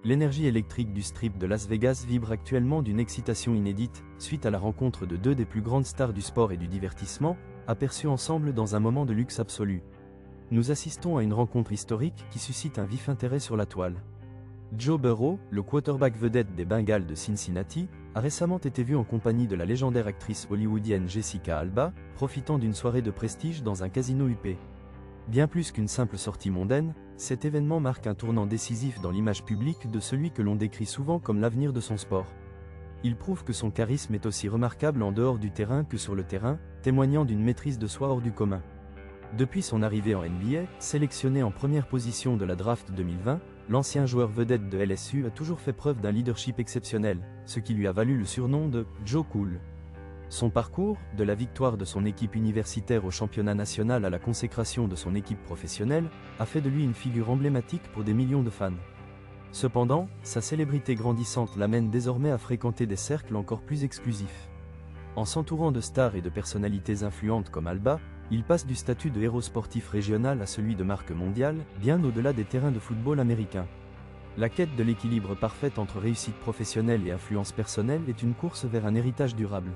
l'énergie électrique du Strip de Las Vegas vibre actuellement d'une excitation inédite, suite à la rencontre de deux des plus grandes stars du sport et du divertissement, aperçues ensemble dans un moment de luxe absolu. Nous assistons à une rencontre historique qui suscite un vif intérêt sur la toile. Joe Burrow, le quarterback vedette des Bengals de Cincinnati, a récemment été vu en compagnie de la légendaire actrice hollywoodienne Jessica Alba, profitant d'une soirée de prestige dans un casino huppé. Bien plus qu'une simple sortie mondaine, cet événement marque un tournant décisif dans l'image publique de celui que l'on décrit souvent comme l'avenir de son sport. Il prouve que son charisme est aussi remarquable en dehors du terrain que sur le terrain, témoignant d'une maîtrise de soi hors du commun. Depuis son arrivée en NBA, sélectionné en première position de la draft 2020, l'ancien joueur vedette de LSU a toujours fait preuve d'un leadership exceptionnel, ce qui lui a valu le surnom de « Joe Cool ». Son parcours, de la victoire de son équipe universitaire au championnat national à la consécration de son équipe professionnelle, a fait de lui une figure emblématique pour des millions de fans. Cependant, sa célébrité grandissante l'amène désormais à fréquenter des cercles encore plus exclusifs. En s'entourant de stars et de personnalités influentes comme Alba, il passe du statut de héros sportif régional à celui de marque mondiale, bien au-delà des terrains de football américains. La quête de l'équilibre parfait entre réussite professionnelle et influence personnelle est une course vers un héritage durable.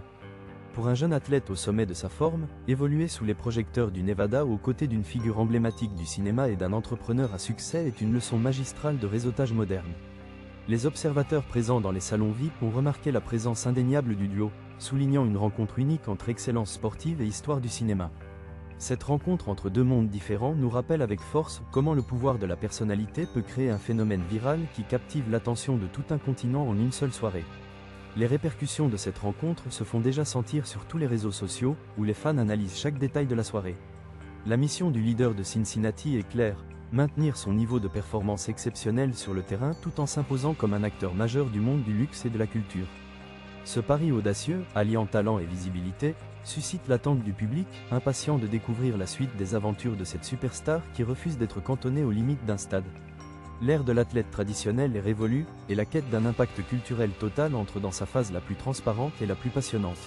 Pour un jeune athlète au sommet de sa forme, évoluer sous les projecteurs du Nevada aux côtés d'une figure emblématique du cinéma et d'un entrepreneur à succès est une leçon magistrale de réseautage moderne. Les observateurs présents dans les salons VIP ont remarqué la présence indéniable du duo, soulignant une rencontre unique entre excellence sportive et histoire du cinéma. Cette rencontre entre deux mondes différents nous rappelle avec force comment le pouvoir de la personnalité peut créer un phénomène viral qui captive l'attention de tout un continent en une seule soirée. Les répercussions de cette rencontre se font déjà sentir sur tous les réseaux sociaux, où les fans analysent chaque détail de la soirée. La mission du leader de Cincinnati est claire, maintenir son niveau de performance exceptionnel sur le terrain tout en s'imposant comme un acteur majeur du monde du luxe et de la culture. Ce pari audacieux, alliant talent et visibilité, suscite l'attente du public, impatient de découvrir la suite des aventures de cette superstar qui refuse d'être cantonnée aux limites d'un stade. L'ère de l'athlète traditionnel est révolue, et la quête d'un impact culturel total entre dans sa phase la plus transparente et la plus passionnante.